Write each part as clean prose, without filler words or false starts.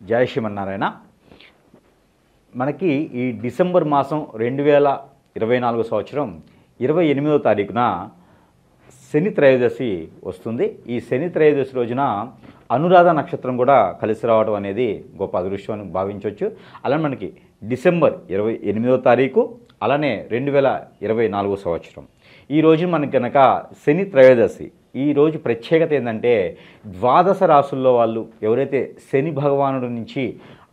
జై శ్రీమన్నారాయణ. మనకి ఈ డిసెంబర్ మాసం 2024 సంవత్సరం 28వ తారీఖున శని త్రయోదశి వస్తుంది. ఈ శని త్రయోదశి రోజున అనురాధ నక్షత్రం కూడా కలిసి రావడం అనేది గొప్ప అదృష్టం అని భావించవచ్చు. అలానే మనకి డిసెంబర్ 28వ తారీఖు, అలానే 2024 సంవత్సరం ఈ రోజు మనకి కనుక శని త్రయోదశి. ఈ రోజు ప్రత్యేకత ఏంటంటే, ద్వాదశ రాశుల్లో వాళ్ళు ఎవరైతే శని భగవానుడి నుంచి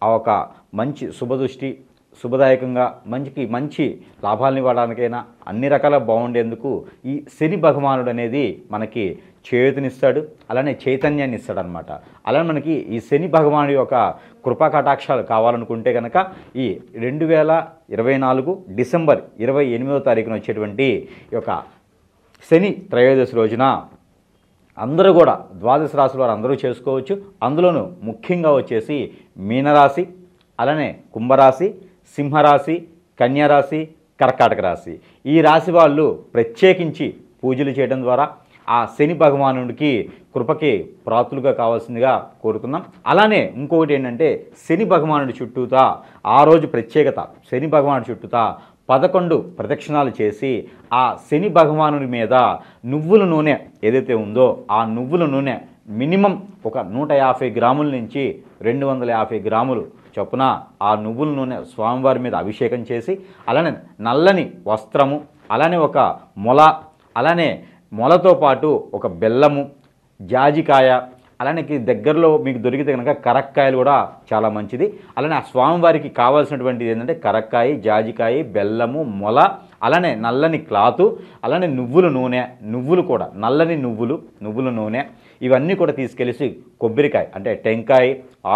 ఆ ఒక మంచి శుభదృష్టి, శుభదాయకంగా మంచి లాభాలను ఇవ్వడానికైనా అన్ని రకాల బాగుండేందుకు ఈ శని భగవానుడు అనేది మనకి చేయూతనిస్తాడు, అలానే చైతన్యాన్ని ఇస్తాడు అనమాట. అలానే మనకి ఈ శని భగవానుడి యొక్క కృపా కటాక్షాలు కావాలనుకుంటే కనుక ఈ 2024 డిసెంబర్ 28వ తారీఖున వచ్చేటువంటి ఈ యొక్క శని త్రయోదశి రోజున అందరూ కూడా ద్వాదశ రాశుల వారు అందరూ చేసుకోవచ్చు. అందులోనూ ముఖ్యంగా వచ్చేసి మీనరాశి, అలానే కుంభరాశి, సింహరాశి, కన్యారాశి, కర్కాటక రాశి ఈ రాశి వాళ్ళు ప్రత్యేకించి పూజలు చేయడం ద్వారా ఆ శని భగవానుడికి కృపకి ప్రాతులుగా కావాల్సిందిగా కోరుతున్నాం. అలానే ఇంకొకటి ఏంటంటే, శని భగవానుడి చుట్టూతా ఆ రోజు ప్రత్యేకత, శని భగవానుడి చుట్టూతా 11 ప్రదక్షిణాలు చేసి ఆ శని భగవానుడి మీద నువ్వుల నూనె ఏదైతే ఉందో ఆ నువ్వుల నూనె మినిమం ఒక 150 గ్రాముల నుంచి 250 గ్రాములు చొప్పున ఆ నువ్వుల నూనె స్వామివారి మీద అభిషేకం చేసి, అలానే నల్లని వస్త్రము, అలానే ఒక మొల, అలానే మొలతో పాటు ఒక బెల్లము, జాజికాయ, అలానే దగ్గరలో మీకు దొరికితే కనుక కరక్కాయలు కూడా చాలా మంచిది. అలానే ఆ స్వామివారికి కావాల్సినటువంటిది ఏంటంటే కరక్కాయ, జాజికాయ, బెల్లము, మొల, అలానే నల్లని క్లాతు, అలానే నువ్వుల నూనె, నువ్వులు కూడా నల్లని నువ్వుల నూనె ఇవన్నీ కూడా తీసుకెళ్ళి కొబ్బరికాయ అంటే టెంకాయ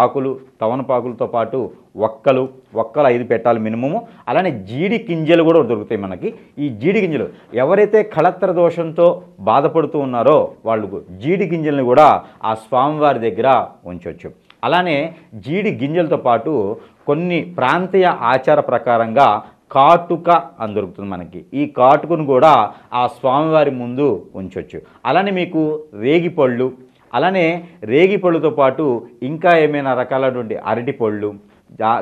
ఆకులు, తవనపాకులతో పాటు ఒక్కలు 5 పెట్టాలి మినిమము. అలానే జీడి గింజలు కూడా దొరుకుతాయి మనకి. ఈ జీడి గింజలు ఎవరైతే కళత్ర దోషంతో బాధపడుతూ ఉన్నారో వాళ్ళు జీడి గింజలను కూడా ఆ స్వామివారి దగ్గర ఉంచవచ్చు. అలానే జీడి గింజలతో పాటు కొన్ని ప్రాంతీయ ఆచార ప్రకారంగా కాటుక అని దొరుకుతుంది మనకి. ఈ కాటుకను కూడా ఆ స్వామివారి ముందు ఉంచవచ్చు. అలానే మీకు రేగిపళ్ళు, అలానే రేగిపళ్ళుతో పాటు ఇంకా ఏమైనా రకాలైనటువంటి అరటిపళ్ళు,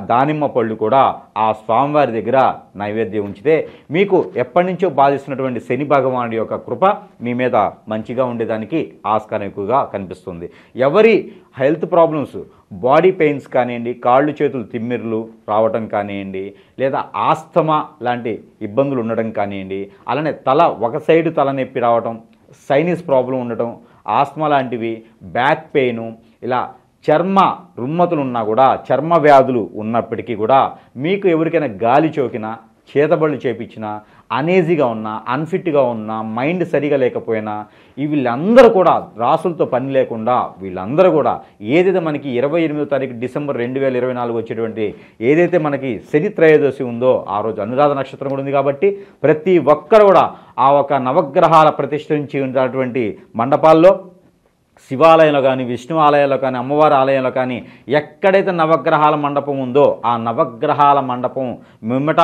దానిమ్మ పళ్ళు కూడా ఆ స్వామివారి దగ్గర నైవేద్యం ఉంచితే మీకు ఎప్పటి నుంచో బాధిస్తున్నటువంటి శని భగవానుడి యొక్క కృప మీ మీద మంచిగా ఉండేదానికి ఆస్కారం ఎక్కువగా కనిపిస్తుంది. ఎవరి హెల్త్ ప్రాబ్లమ్స్, బాడీ పెయిన్స్ కానివ్వండి, కాళ్ళు చేతులు తిమ్మిర్లు రావటం కానివ్వండి, లేదా ఆస్తమా లాంటి ఇబ్బందులు ఉండడం కానివ్వండి, అలానే ఒక సైడు తలనొప్పి రావటం, సైనస్ ప్రాబ్లం ఉండటం, ఆస్తమా లాంటివి, బ్యాక్ పెయిన్, ఇలా చర్మ రుమ్మతులు ఉన్నా కూడా, చర్మ వ్యాధులు ఉన్నప్పటికీ కూడా, మీకు ఎవరికైనా గాలి చోకినా, చేతబళ్ళు చేపించినా, అనేజీగా ఉన్నా, అన్ఫిట్గా ఉన్నా, మైండ్ సరిగా లేకపోయినా వీళ్ళందరూ కూడా రాసులతో పని లేకుండా వీళ్ళందరూ కూడా ఏదైతే మనకి 28వ తారీఖు డిసెంబర్ 2024 వచ్చేటువంటి ఏదైతే మనకి శని త్రయోదశి ఉందో ఆ రోజు అనురాధ నక్షత్రం కూడా ఉంది కాబట్టి ప్రతి ఒక్కరు కూడా ఆ ఒక నవగ్రహాల ప్రతిష్ఠించి ఉన్నటువంటి మండపాల్లో, శివాలయంలో కానీ, విష్ణు ఆలయాల్లో కానీ, అమ్మవారి ఆలయంలో కానీ ఎక్కడైతే నవగ్రహాల మండపం ఉందో ఆ నవగ్రహాల మండపం మిమ్మట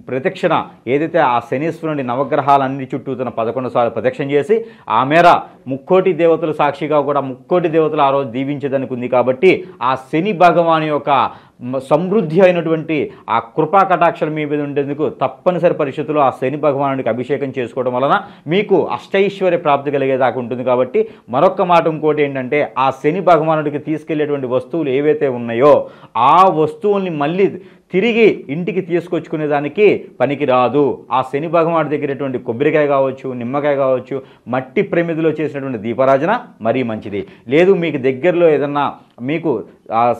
ప్రదక్షిణ ఏదైతే ఆ శనీశ్వరుని నవగ్రహాలన్ని చుట్టూతున్న 11 సార్లు ప్రదక్షిణ చేసి ఆ మేర 3,000,000 దేవతలు సాక్షిగా కూడా 3,000,000 దేవతలు ఆ రోజు దీవించేదానికి ఉంది. కాబట్టి ఆ శని భగవాని యొక్క సమృద్ధి అయినటువంటి ఆ కృపా కటాక్షలు మీ మీద ఉండేందుకు తప్పనిసరి పరిస్థితుల్లో ఆ శని భగవానుడికి అభిషేకం చేసుకోవడం వలన మీకు అష్టైశ్వర్య ప్రాప్తి కలిగేదాకా ఉంటుంది. కాబట్టి మరొక మాట ఇంకోటి ఏంటంటే, ఆ శని భగవానుడికి తీసుకెళ్లేటువంటి వస్తువులు ఏవైతే ఉన్నాయో ఆ వస్తువుల్ని మళ్ళీ తిరిగి ఇంటికి తీసుకొచ్చుకునేదానికి పనికి రాదు. ఆ శని భగవానుడి దగ్గరటువంటి కొబ్బరికాయ కావచ్చు, నిమ్మకాయ కావచ్చు, మట్టి ప్రమిదిలో చేసినటువంటి దీపారాజన మరీ మంచిది. లేదు మీకు దగ్గరలో ఏదన్నా మీకు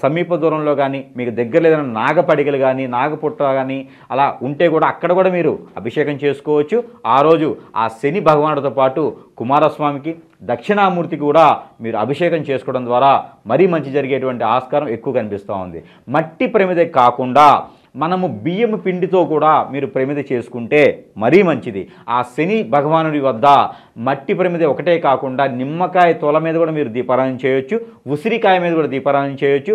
సమీప దూరంలో కానీ, మీకు దగ్గరలో ఏదైనా నాగపడిగలు కానీ, నాగపుట్ట కానీ అలా ఉంటే కూడా అక్కడ కూడా మీరు అభిషేకం చేసుకోవచ్చు. ఆ రోజు ఆ శని భగవానుడితో పాటు కుమారస్వామికి, దక్షిణామూర్తికి కూడా మీరు అభిషేకం చేసుకోవడం ద్వారా మరీ మంచి జరిగేటువంటి ఆస్కారం ఎక్కువ కనిపిస్తూ ఉంది. మట్టి ప్రమిద కాకుండా మనము బియ్యం పిండితో కూడా మీరు ప్రమిద చేసుకుంటే మరీ మంచిది. ఆ శని భగవానుడి వద్ద మట్టి ప్రమిద ఒకటే కాకుండా నిమ్మకాయ తొల మీద కూడా మీరు దీపారాధన చేయొచ్చు, ఉసిరికాయ మీద కూడా దీపారాధన చేయొచ్చు.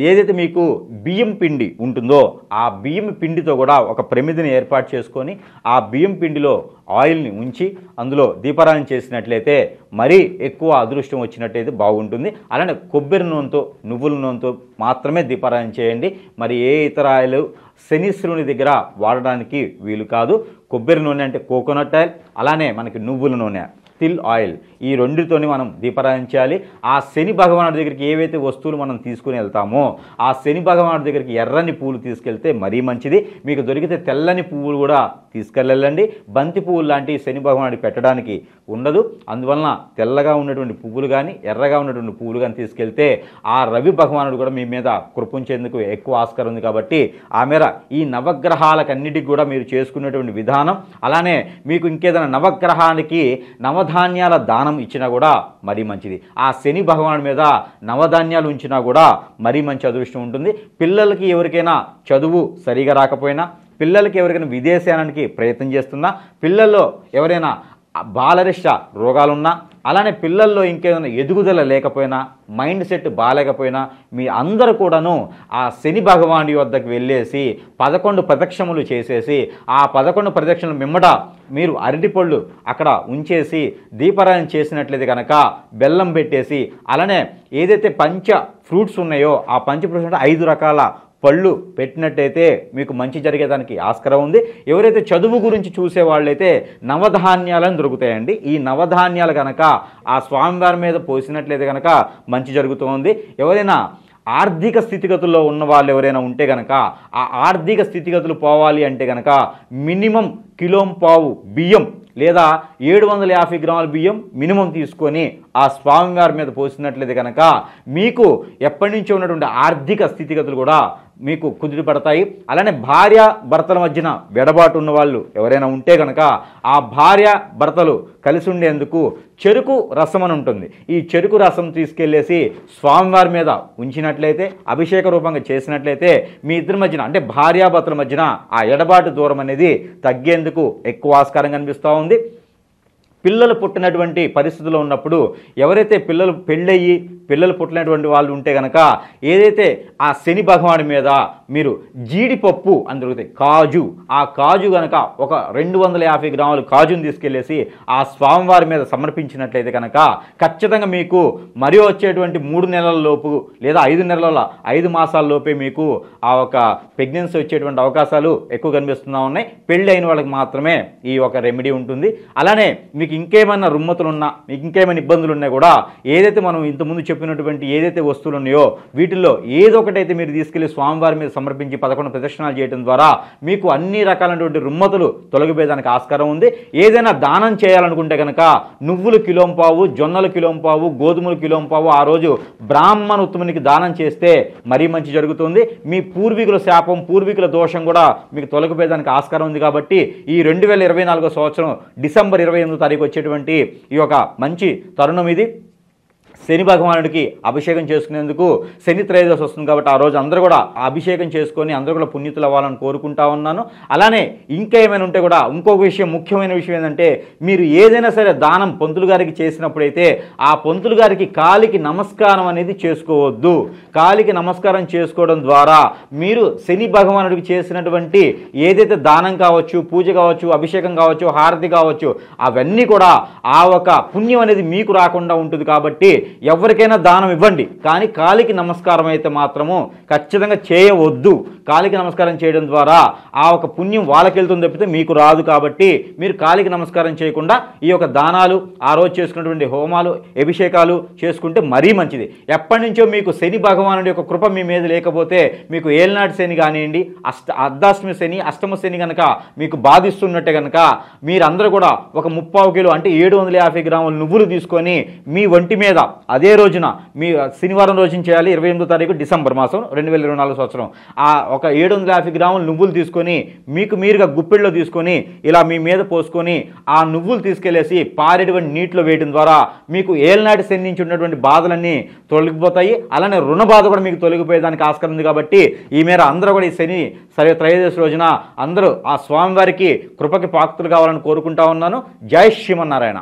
ఏదైతే మీకు బియ్యం పిండి ఉంటుందో ఆ బియ్యం పిండితో కూడా ఒక ప్రమిదని ఏర్పాటు చేసుకొని ఆ బియ్యం పిండిలో ఆయిల్ని ఉంచి అందులో దీపారాధన చేసినట్లయితే మరీ ఎక్కువ అదృష్టం వచ్చినట్టయితే బాగుంటుంది. అలానే కొబ్బరి నూనెతో, నువ్వుల నూనెతో మాత్రమే దీపారాధన చేయండి. మరి ఏ ఇతర ఆయిల్ శనీశ్వరుని దగ్గర వాడడానికి వీలు కాదు. కొబ్బరి నూనె అంటే కోకోనట్ ఆయిల్, అలానే మనకి నువ్వుల నూనె తిల్ ఆయిల్, ఈ రెండుతోని మనం దీపారాధన చేయాలి. ఆ శని భగవానుడి దగ్గరికి ఏవైతే వస్తువులు మనం తీసుకుని వెళ్తామో ఆ శని భగవానుడి దగ్గరికి ఎర్రని పువ్వులు తీసుకెళ్తే మరీ మంచిది. మీకు దొరికితే తెల్లని పువ్వులు కూడా తీసుకెళ్ళండి. బంతి పువ్వులు లాంటి శని భగవానుడికి పెట్టడానికి ఉండదు. అందువలన తెల్లగా ఉన్నటువంటి పువ్వులు కానీ ఎర్రగా ఉన్నటువంటి పువ్వులు కానీ తీసుకెళ్తే ఆ రవి భగవానుడు కూడా మీ మీద కృపించేందుకు ఎక్కువ ఆస్కారం ఉంది. కాబట్టి ఆ మేర ఈ నవగ్రహాలకన్నిటికి కూడా మీరు చేసుకునేటువంటి విధానం, అలానే మీకు ఇంకేదైనా నవగ్రహానికి నవధాన్యాల దానం ఇచ్చినా కూడా మరీ మంచిది. ఆ శని భగవానుడి మీద నవధాన్యాలు ఉంచినా కూడా మరీ మంచి అదృష్టం ఉంటుంది. పిల్లలకి ఎవరికైనా చదువు సరిగా రాకపోయినా, పిల్లలకి ఎవరికైనా విదేశానికి ప్రయత్నం చేస్తున్నా, పిల్లల్లో ఎవరైనా బాలరిష్ట రోగాలున్నా, అలానే పిల్లల్లో ఇంకేదైనా ఎదుగుదల లేకపోయినా, మైండ్ సెట్ బాగాలేకపోయినా మీ అందరూ కూడాను ఆ శని భగవానుడి వద్దకు వెళ్ళేసి 11 ప్రదక్షిణములు చేసేసి ఆ 11 ప్రదక్షిణల మిమ్మట మీరు అరటిపళ్ళు అక్కడ ఉంచేసి దీపారాధన చేసినట్లయితే కనుక బెల్లం పెట్టేసి, అలానే ఏదైతే పంచ ఫ్రూట్స్ ఉన్నాయో ఆ పంచ ఫ్రూట్స్ 5 రకాల పళ్ళు పెట్టినట్టయితే మీకు మంచి జరిగేదానికి ఆస్కారం ఉంది. ఎవరైతే చదువు గురించి చూసే వాళ్ళైతే నవధాన్యాలను దొరుకుతాయండి. ఈ నవధాన్యాలు కనుక ఆ స్వామివారి మీద పోసినట్లయితే కనుక మంచి జరుగుతుంది. ఎవరైనా ఆర్థిక స్థితిగతుల్లో ఉన్న వాళ్ళు ఎవరైనా ఉంటే కనుక ఆ ఆర్థిక స్థితిగతులు పోవాలి అంటే కనుక మినిమం 1.5 కిలో బియ్యం లేదా 750 గ్రాముల బియ్యం మినిమం తీసుకొని ఆ స్వామివారి మీద పోసినట్లయితే కనుక మీకు ఎప్పటి నుంచో ఉన్నటువంటి ఆర్థిక స్థితిగతులు కూడా మీకు కుదిరిపడతాయి. అలానే భార్య భర్తల మధ్యన వెడబాటు ఉన్న వాళ్ళు ఎవరైనా ఉంటే కనుక ఆ భార్య భర్తలు కలిసి ఉండేందుకు చెరుకు రసం అని ఉంటుంది. ఈ చెరుకు రసం తీసుకెళ్లేసి స్వామివారి మీద ఉంచినట్లయితే, అభిషేక రూపంగా చేసినట్లయితే మీ ఇద్దరి మధ్యన అంటే భార్యాభర్తల మధ్యన ఆ ఎడబాటు దూరం అనేది తగ్గేందుకు ఎక్కువ ఆస్కారం కనిపిస్తూ ఉంది. పిల్లలు పుట్టినటువంటి పరిస్థితుల్లో ఉన్నప్పుడు ఎవరైతే పిల్లలు పెళ్ళయ్యి పిల్లలు పుట్టినటువంటి వాళ్ళు ఉంటే కనుక ఏదైతే ఆ శని భగవానుడి మీద మీరు జీడిపప్పు అని దొరుకుతాయి, కాజు, ఆ కాజు కనుక ఒక 250 గ్రాముల కాజుని తీసుకెళ్ళేసి ఆ స్వామివారి మీద సమర్పించినట్లయితే కనుక ఖచ్చితంగా మీకు మరి వచ్చేటువంటి 3 నెలల లోపు లేదా 5 మాసాల లోపే మీకు ఆ ఒక ప్రెగ్నెన్సీ వచ్చేటువంటి అవకాశాలు ఎక్కువ కనిపిస్తూ ఉన్నాయి. పెళ్ళి అయిన వాళ్ళకి మాత్రమే ఈ ఒక రెమెడీ ఉంటుంది. అలానే మీకు ఇంకేమైనా రుమ్మతులున్నా, మీకు ఇంకేమైనా ఇబ్బందులు ఉన్నా కూడా ఏదైతే మనం ఇంతకుముందు చెప్పినటువంటి ఏదైతే వస్తువులు ఉన్నాయో వీటిల్లో ఏదో ఒకటైతే మీరు తీసుకెళ్లి స్వామివారి మీద సమర్పించి 11 ప్రదక్షిణాలు చేయడం ద్వారా మీకు అన్ని రకాలైనటువంటి రుమ్మతులు తొలగిపోయేదానికి ఆస్కారం ఉంది. ఏదైనా దానం చేయాలనుకుంటే కనుక నువ్వులు 1.5 కిలో, జొన్నలు 1.5 కిలో, గోధుమలు 1.5 కిలో ఆ రోజు బ్రాహ్మణ ఉత్తమునికి దానం చేస్తే మరీ మంచి జరుగుతుంది. మీ పూర్వీకుల శాపం, పూర్వీకుల దోషం కూడా మీకు తొలగిపోయేదానికి ఆస్కారం ఉంది. కాబట్టి ఈ 2024 సంవత్సరం డిసెంబర్ 28వ తారీఖు వచ్చేటువంటి ఈ యొక్క మంచి తరుణం ఇది. శని భగవానుడికి అభిషేకం చేసుకునేందుకు శని త్రయోదశి వస్తుంది కాబట్టి ఆ రోజు అందరూ కూడా అభిషేకం చేసుకొని అందరూ కూడా పుణ్యతులు అవ్వాలని కోరుకుంటా ఉన్నాను. అలానే ఇంకా ఏమైనా ఉంటే కూడా ఇంకొక విషయం, ముఖ్యమైన విషయం ఏంటంటే మీరు ఏదైనా సరే దానం పంతులు గారికి చేసినప్పుడైతే ఆ పంతులు గారికి కాలికి నమస్కారం అనేది చేసుకోవద్దు. కాలికి నమస్కారం చేసుకోవడం ద్వారా మీరు శని భగవానుడికి చేసినటువంటి ఏదైతే దానం కావచ్చు, పూజ కావచ్చు, అభిషేకం కావచ్చు, హారతి కావచ్చు, అవన్నీ కూడా ఆ ఒక పుణ్యం అనేది మీకు రాకుండా ఉంటుంది. కాబట్టి ఎవరికైనా దానం ఇవ్వండి, కానీ కాలికి నమస్కారం అయితే మాత్రము ఖచ్చితంగా చేయవద్దు. కాలికి నమస్కారం చేయడం ద్వారా ఆ ఒక పుణ్యం వాళ్ళకి వెళ్తుంది తప్పితే మీకు రాదు. కాబట్టి మీరు కాలికి నమస్కారం చేయకుండా ఈ యొక్క దానాలు, ఆ రోజు చేసుకున్నటువంటి హోమాలు, అభిషేకాలు చేసుకుంటే మరీ మంచిది. ఎప్పటి నుంచో మీకు శని భగవానుడి యొక్క కృప మీ మీద లేకపోతే మీకు ఏలినాటి శని కానివ్వండి, అర్ధాష్టమి శని, అష్టమ శని కనుక మీకు బాధిస్తున్నట్టే కనుక మీరందరూ కూడా ఒక 30 కిలో అంటే 750 గ్రాముల నువ్వులు తీసుకొని మీ ఒంటి మీద అదే రోజున మీ శనివారం రోజున చేయాలి. 28వ తారీఖు డిసెంబర్ మాసం 2024 సంవత్సరం. ఆ ఒక 750 గ్రాముల నువ్వులు తీసుకొని మీకు మీరుగా గుప్పెళ్ళలో తీసుకొని ఇలా మీ మీద పోసుకొని ఆ నువ్వులు తీసుకెళ్లేసి పారేటువంటి నీటిలో వేయడం ద్వారా మీకు ఏలనాటి శని నుంచి ఉన్నటువంటి బాధలన్నీ తొలగిపోతాయి. అలానే రుణ బాధ కూడా మీకు తొలగిపోయేదానికి ఆస్కారం ఉంది. కాబట్టి ఈ మేర అందరూ కూడా ఈ శని త్రయోదశి రోజున అందరూ ఆ స్వామివారికి కృపకి పాక్తులు కావాలని కోరుకుంటా ఉన్నాను. జై శ్రీమన్నారాయణ.